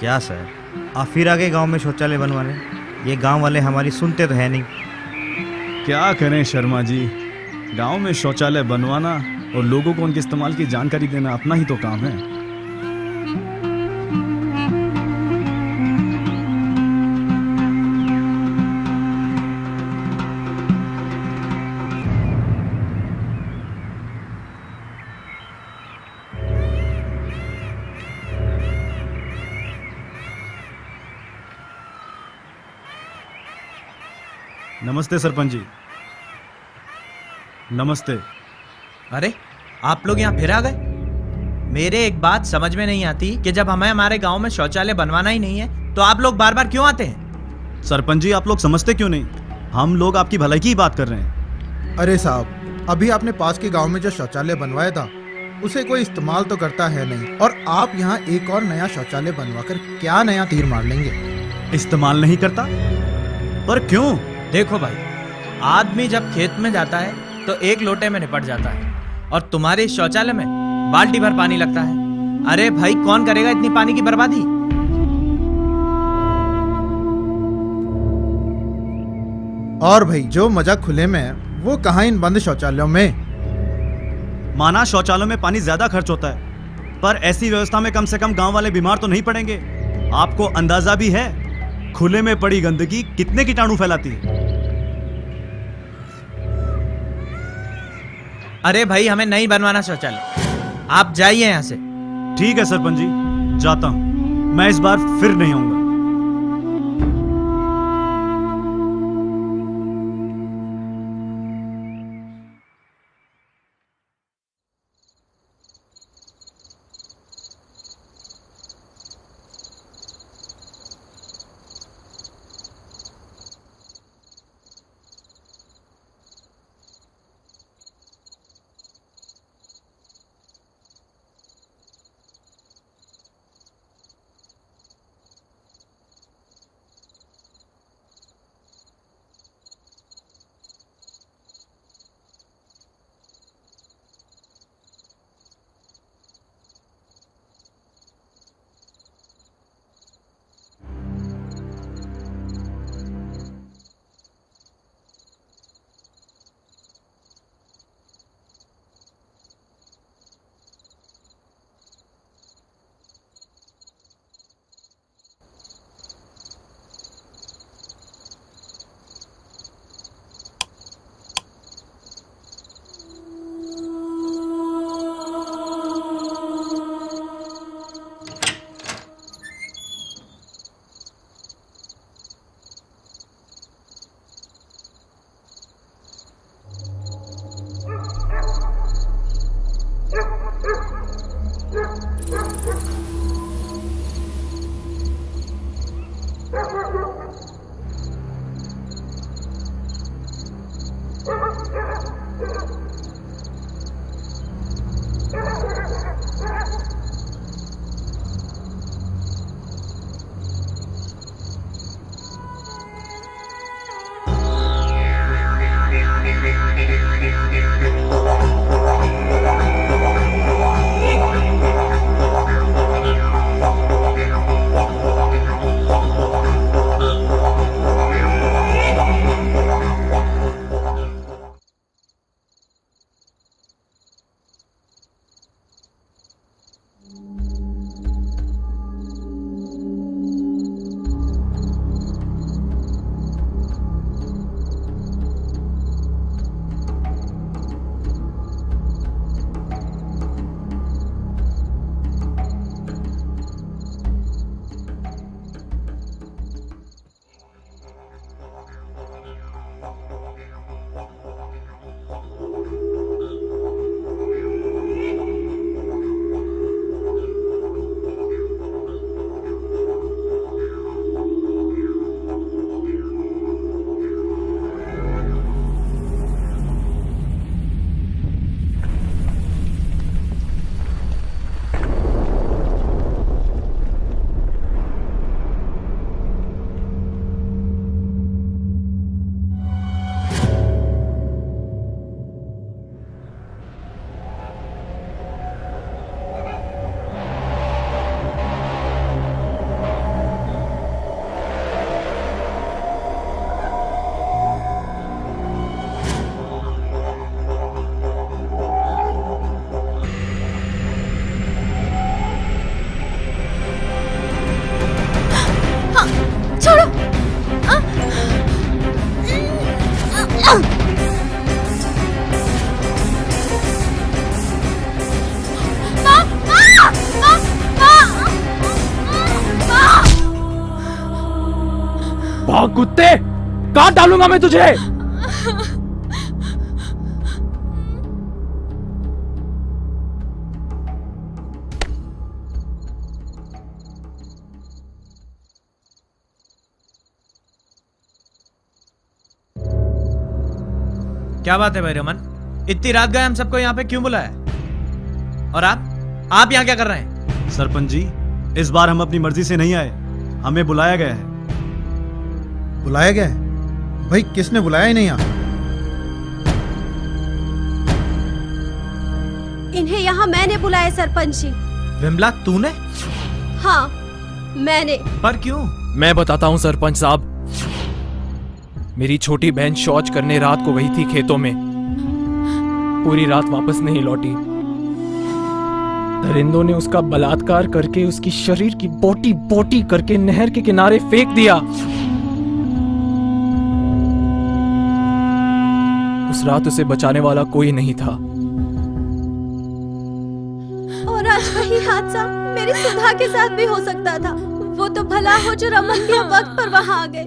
क्या सर, आप फिर आ गए गांव में शौचालय बनवाने। ये गांव वाले हमारी सुनते तो है नहीं। क्या करें शर्मा जी, गांव में शौचालय बनवाना और लोगों को उनके इस्तेमाल की जानकारी देना अपना ही तो काम है। नमस्ते सरपंच जी। नमस्ते। अरे, आप लोग यहाँ फिर आ गए। मेरे एक बात समझ में नहीं आती कि जब हमें हमारे गांव में शौचालय बनवाना ही नहीं है तो आप लोग बार बार क्यों आते हैं। सरपंच जी, आप लोग समझते क्यों नहीं? हम लोग आपकी भलाई की ही बात कर रहे हैं। अरे साहब, अभी आपने पास के गांव में जो शौचालय बनवाया था उसे कोई इस्तेमाल तो करता है नहीं, और आप यहाँ एक और नया शौचालय बनवाकर क्या नया तीर मार लेंगे। इस्तेमाल नहीं करता? पर क्यों? देखो भाई, आदमी जब खेत में जाता है तो एक लोटे में निपट जाता है, और तुम्हारे इस शौचालय में बाल्टी भर पानी लगता है। अरे भाई, कौन करेगा इतनी पानी की बर्बादी। और भाई, जो मजा खुले में है वो कहाँ इन बंद शौचालयों में। माना शौचालयों में पानी ज्यादा खर्च होता है, पर ऐसी व्यवस्था में कम से कम गांव वाले बीमार तो नहीं पड़ेंगे। आपको अंदाजा भी है खुले में पड़ी गंदगी कितने कीटाणु फैलाती है। अरे भाई, हमें नहीं बनवाना शौचालय, आप जाइए यहाँ से। ठीक है सरपंच जी, जाता हूं। मैं इस बार फिर नहीं आऊंगा। कुत्ते, काट डालूंगा मैं तुझे। क्या बात है भाई रमन, इतनी रात गए हम सबको यहाँ पे क्यों बुलाया? और आप यहाँ क्या कर रहे हैं? सरपंच जी, इस बार हम अपनी मर्जी से नहीं आए, हमें बुलाया गया है। बुलाया गया है? भाई किसने बुलाया ही नहीं यहाँ? इन्हें यहाँ मैंने बुलाया सरपंच जी। विमला तूने? हाँ मैंने। पर क्यों? मैं बताता हूँ सरपंच साहब। मेरी छोटी बहन शौच करने रात को गई थी खेतों में, पूरी रात वापस नहीं लौटी। दरिंदों ने उसका बलात्कार करके उसकी शरीर की बोटी बोटी करके नहर के किनारे फेंक दिया। उस रात उसे बचाने वाला कोई नहीं था। और आज वही हादसा मेरी सुधा के साथ भी हो सकता था। वो तो भला हो जो रमन भी वक्त पर वहां आ गए,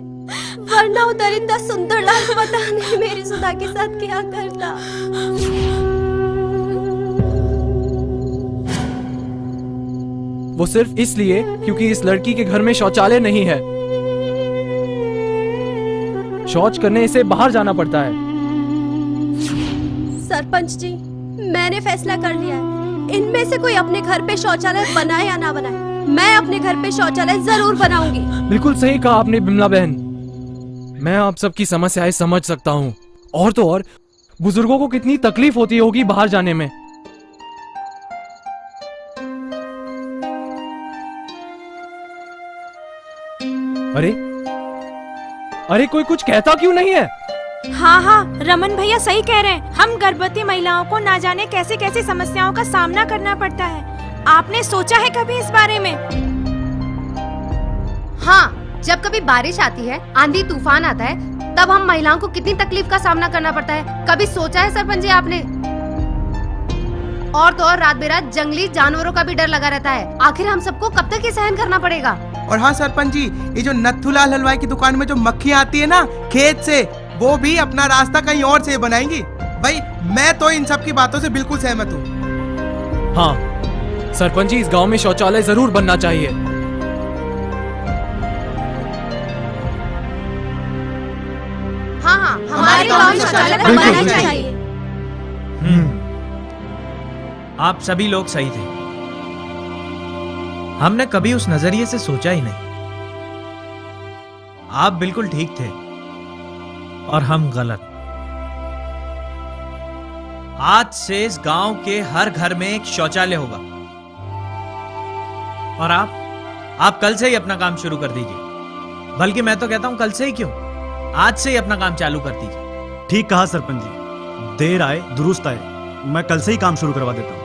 वरना वो दरिंदा सुंदरलाल पता नहीं मेरी सुधा के साथ क्या करता। वो सिर्फ इसलिए क्योंकि इस लड़की के घर में शौचालय नहीं है। शौच करने इसे बाहर जाना पड़ता है। सरपंच जी, मैंने फैसला कर लिया है, इनमें से कोई अपने घर पे शौचालय बनाए या ना बनाए, मैं अपने घर पे शौचालय जरूर बनाऊंगी। बिल्कुल सही कहा आपने बिमला बहन। मैं आप सबकी समस्याएं समझ सकता हूँ, और तो और बुजुर्गों को कितनी तकलीफ होती होगी बाहर जाने में। अरे कोई कुछ कहता क्यों नहीं है? हाँ, रमन भैया सही कह रहे हैं। हम गर्भवती महिलाओं को ना जाने कैसी कैसी समस्याओं का सामना करना पड़ता है। आपने सोचा है कभी इस बारे में? हाँ, जब कभी बारिश आती है, आंधी तूफान आता है, तब हम महिलाओं को कितनी तकलीफ का सामना करना पड़ता है, कभी सोचा है सरपंच जी आपने? और तो और रात बेरात जंगली जानवरों का भी डर लगा रहता है। आखिर हम सबको कब तक ये सहन करना पड़ेगा? और हाँ सरपंच जी, ये जो नथुलाल हलवाई की दुकान में जो मक्खियाँ आती है ना खेत से, वो भी अपना रास्ता कहीं और से बनाएंगी। भाई मैं तो इन सब की बातों से बिल्कुल सहमत हूँ। हाँ सरपंच जी, इस गांव में शौचालय जरूर बनना चाहिए। हाँ, हमारे गांव में शौचालय बनना चाहिए। आप सभी लोग सही थे। हमने कभी उस नजरिए से सोचा ही नहीं। आप बिल्कुल ठीक थे और हम गलत। आज से इस गांव के हर घर में एक शौचालय होगा। और आप कल से ही अपना काम शुरू कर दीजिए। बल्कि मैं तो कहता हूं कल से ही क्यों, आज से ही अपना काम चालू कर दीजिए। ठीक कहा सरपंच जी, देर आए दुरुस्त आए। मैं कल से ही काम शुरू करवा देता हूँ।